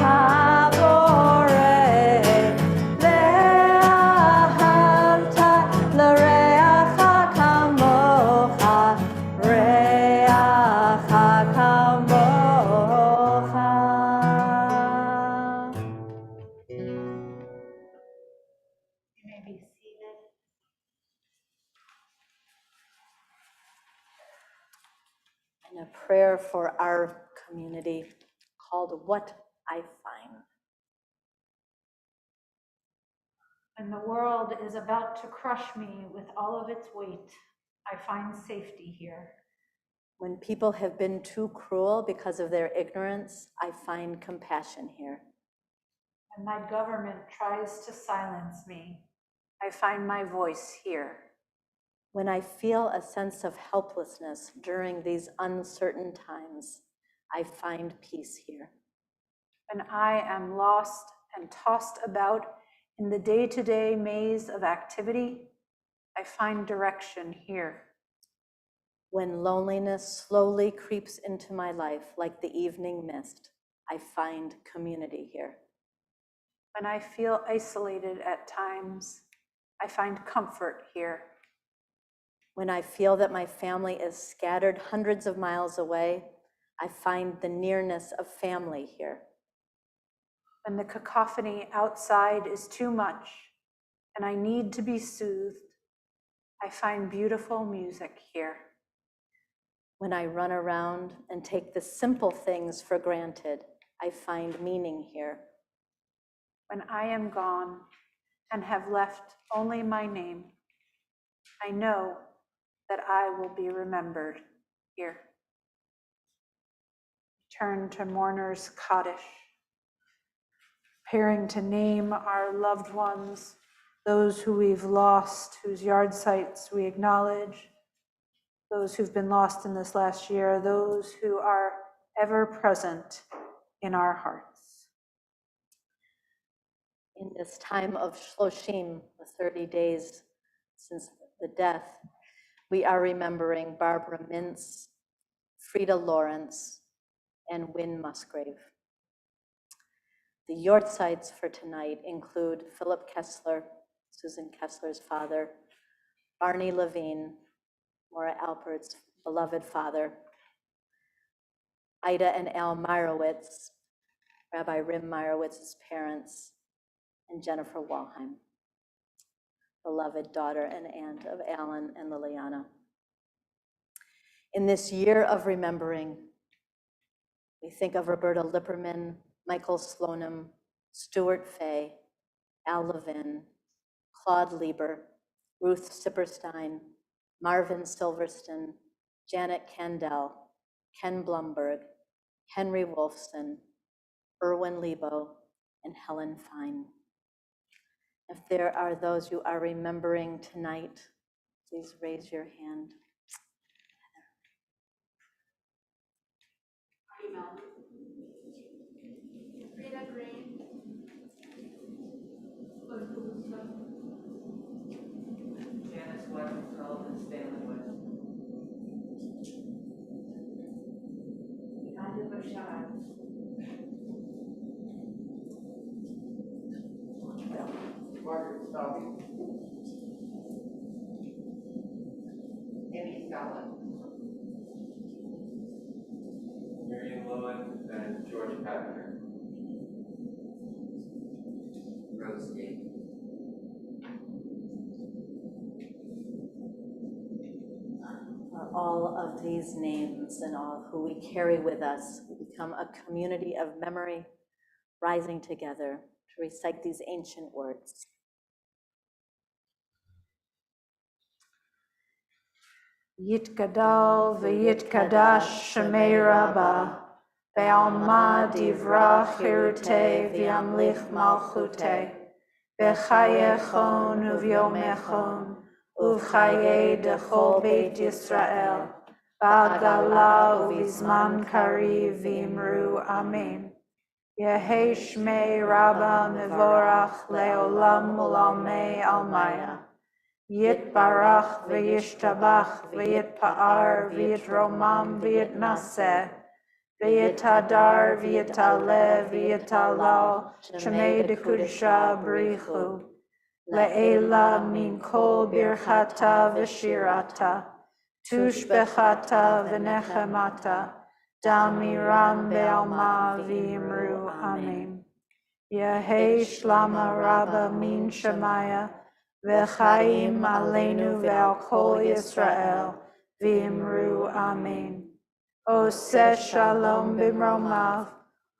Speaker 2: haborei ve'ahavta l'reacha kamocha reacha kamocha.
Speaker 1: You may be seated.
Speaker 2: And a prayer for our community called What I Find.
Speaker 1: When the world is about to crush me with all of its weight, I find safety here.
Speaker 2: When people have been too cruel because of their ignorance, I find compassion here.
Speaker 1: When my government tries to silence me, I find my voice here.
Speaker 2: When I feel a sense of helplessness during these uncertain times, I find peace here.
Speaker 1: When I am lost and tossed about in the day-to-day maze of activity, I find direction here.
Speaker 2: When loneliness slowly creeps into my life like the evening mist, I find community here.
Speaker 1: When I feel isolated at times, I find comfort here.
Speaker 2: When I feel that my family is scattered hundreds of miles away, I find the nearness of family here.
Speaker 1: When the cacophony outside is too much and I need to be soothed, I find beautiful music here.
Speaker 2: When I run around and take the simple things for granted, I find meaning here.
Speaker 1: When I am gone and have left only my name, I know that I will be remembered here. Turn to mourners' Kaddish, preparing to name our loved ones, those who we've lost, whose yard sites we acknowledge, those who've been lost in this last year, those who are ever present in our hearts.
Speaker 2: In this time of Shloshim, the 30 days since the death, we are remembering Barbara Mintz, Frida Lawrence, and Wynne Musgrave. The yortzites for tonight include Philip Kessler, Susan Kessler's father, Barney Levine, Maura Alpert's beloved father, Ida and Al Meyerowitz, Rabbi Rim Meyerowitz's parents, and Jennifer Walheim, beloved daughter and aunt of Alan and Liliana. In this year of remembering, we think of Roberta Lipperman, Michael Slonim, Stuart Fay, Al Levin, Claude Lieber, Ruth Sipperstein, Marvin Silverston, Janet Kandel, Ken Blumberg, Henry Wolfson, Erwin Lebo, and Helen Fine. If there are those you are remembering tonight, please raise your hand.
Speaker 4: Rita Green.
Speaker 12: Janice Westfeld and Stanley West. Anya Bashad. Margaret Stalky. Amy Scotland. Marion Lowen and George Patrick. Rose Gate.
Speaker 2: All of these names and all who we carry with us, we become a community of memory, rising together to recite these ancient words.
Speaker 1: Yitgadal v'yitkadash shemei Rabbah, ve'alma divra chirute v'yamlich malchute, v'chayechon uv'yomechon, uv'chaye dechol beit Yisrael, ba'gala uv'izman kariv v'imru amen. Yehei shmei Rabbah mevorach le'olam ulamei almaya. Yitbarach v'yishtabach v'yitpa'ar v'yitromam v'yitnaseh v'yitadar v'yitale v'yitalal shemei dekudisha b'richu le'ela min kol birchata v'shirata tushbechata v'nechemata damiram be'alma v'yimru amen. Yehei shlama Rabbah min shemaya V'chaim aleinu ve'al kol Yisrael, v'imru amen. Oseh shalom b'mromav,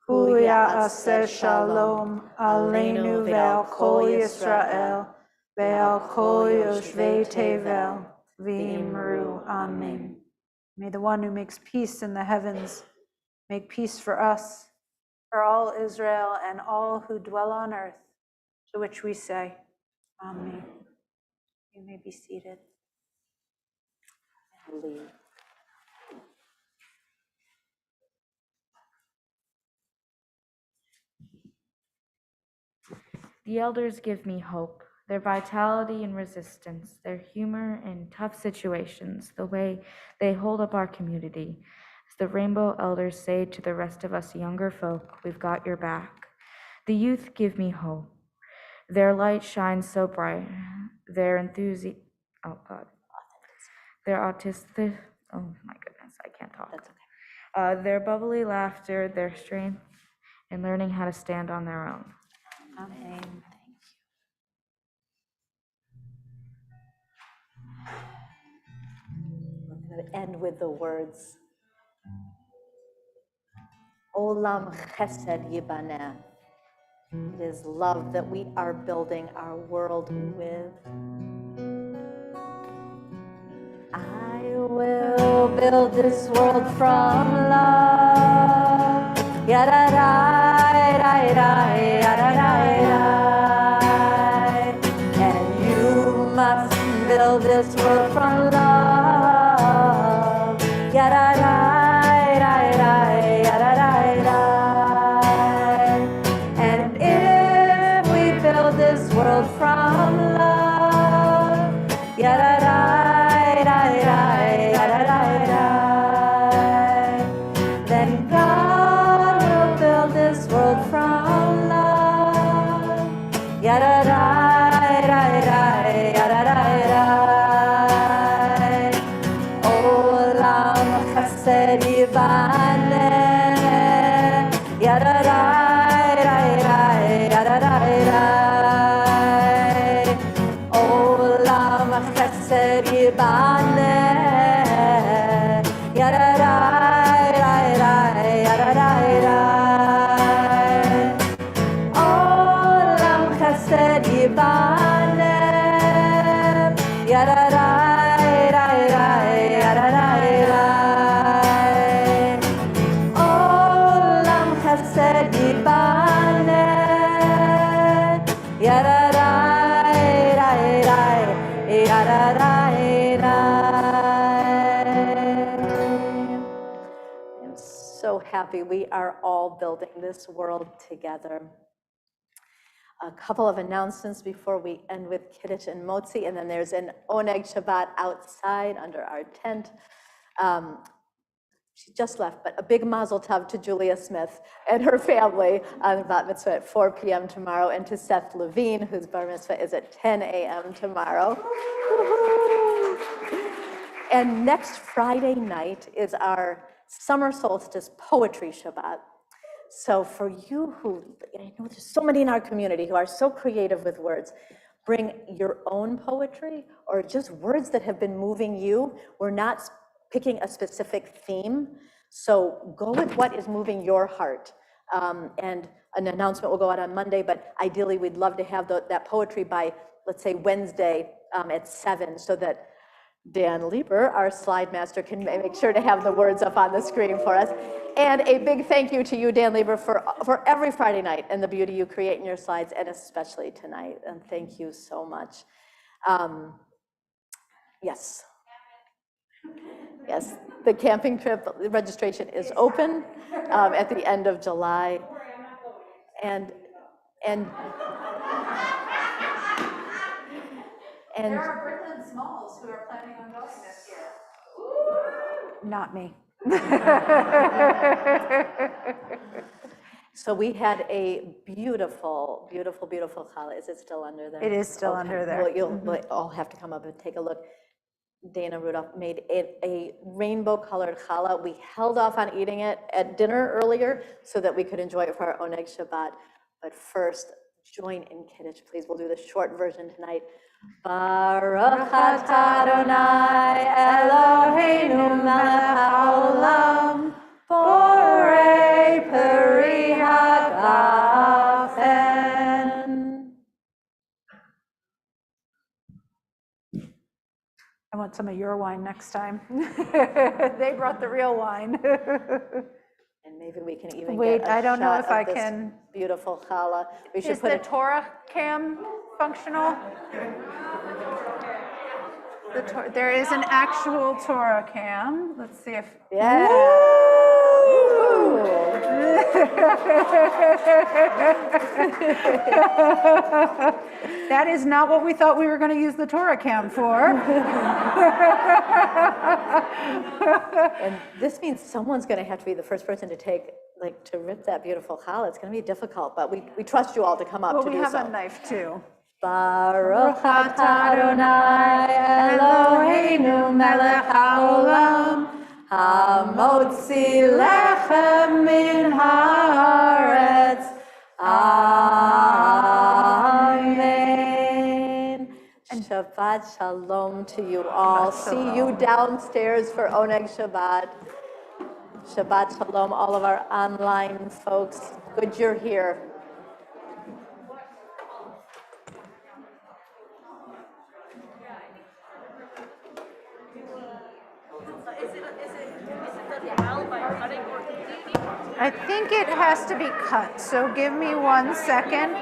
Speaker 1: hu ya'aseh shalom aleinu ve'al kol Yisrael, ve'al kol yoshvei tevel, v'imru amen. May the one who makes peace in the heavens make peace for us, for all Israel and all who dwell on earth, to which we say, Amen. You may be seated.
Speaker 2: Leave.
Speaker 7: The elders give me hope, their vitality and resistance, their humor in tough situations, the way they hold up our community. As the Rainbow Elders say to the rest of us younger folk, we've got your back. The youth give me hope. Their light shines so bright. Their autistic, oh my goodness, I can't talk.
Speaker 2: That's okay.
Speaker 7: Their bubbly laughter, their strength in learning how to stand on their own.
Speaker 2: Amen. We're going to end with the words. Olam chesed yibaneh. It is love that we are building our world with. I will build this world from love. Yadadai, and you must build this world from love. And if we build this world from love, then God will build this world from love. Olam chesed yibaneh. Olam chesed yibaneh. Olam chesed yibaneh. Olam so happy we are all building this world together. A couple of announcements before we end with Kiddush and Motzi, and then there's an Oneg Shabbat outside under our tent. She just left, but a big mazel tov to Julia Smith and her family on the bat mitzvah at 4 p.m. tomorrow, and to Seth Levine, whose bar mitzvah is at 10 a.m. tomorrow. And next Friday night is our summer solstice poetry Shabbat. So for you who, I know there's so many in our community who are so creative with words, bring your own poetry or just words that have been moving you. We're not picking a specific theme, so go with what is moving your heart. And an announcement will go out on Monday, but ideally we'd love to have that poetry by, let's say, Wednesday at 7, so that Dan Lieber, our slide master, can make sure to have the words up on the screen for us. And a big thank you to you, Dan Lieber, for every Friday night and the beauty you create in your slides, and especially tonight. And thank you so much. Yes. Yes, the camping trip registration is open at the end of July. And
Speaker 1: there are Brooklyn Smalls who are planning on going this year. Not me.
Speaker 2: So we had a beautiful, beautiful, beautiful challah. Is it still under there?
Speaker 1: It is still under there.
Speaker 2: Well, you'll all have to come up and take a look. Dana Rudolph made a rainbow-colored challah. We held off on eating it at dinner earlier so that we could enjoy it for our Oneg Shabbat. But first, join in Kiddush, please. We'll do the short version tonight. Baruch atah Adonai Eloheinu melech haolam, borei peri hagafen.
Speaker 1: I want some of your wine next time. They brought the real wine.
Speaker 2: And maybe we can even
Speaker 1: Wait,
Speaker 2: get a
Speaker 1: I don't know
Speaker 2: shot
Speaker 1: if I
Speaker 2: of this
Speaker 1: can.
Speaker 2: beautiful challah. We should
Speaker 1: Is
Speaker 2: put
Speaker 1: the
Speaker 2: it.
Speaker 1: Torah cam functional? There is an actual Torah cam. Let's see if.
Speaker 2: Yeah.
Speaker 1: That is not what we thought we were going to use the Torah cam for.
Speaker 2: And this means someone's going to have to be the first person to to rip that beautiful challah. It's going to be difficult, but we trust you all to come up
Speaker 1: Well,
Speaker 2: to
Speaker 1: we
Speaker 2: do
Speaker 1: have
Speaker 2: so.
Speaker 1: a knife too.
Speaker 2: Baruch atah Adonai Eloheinu melech haolam, hamotzi lechem min haaretz. Amen. Shabbat shalom to you all. See you downstairs for Oneg Shabbat. Shabbat shalom, all of our online folks. Good you're here.
Speaker 1: I think it has to be cut, so give me 1 second.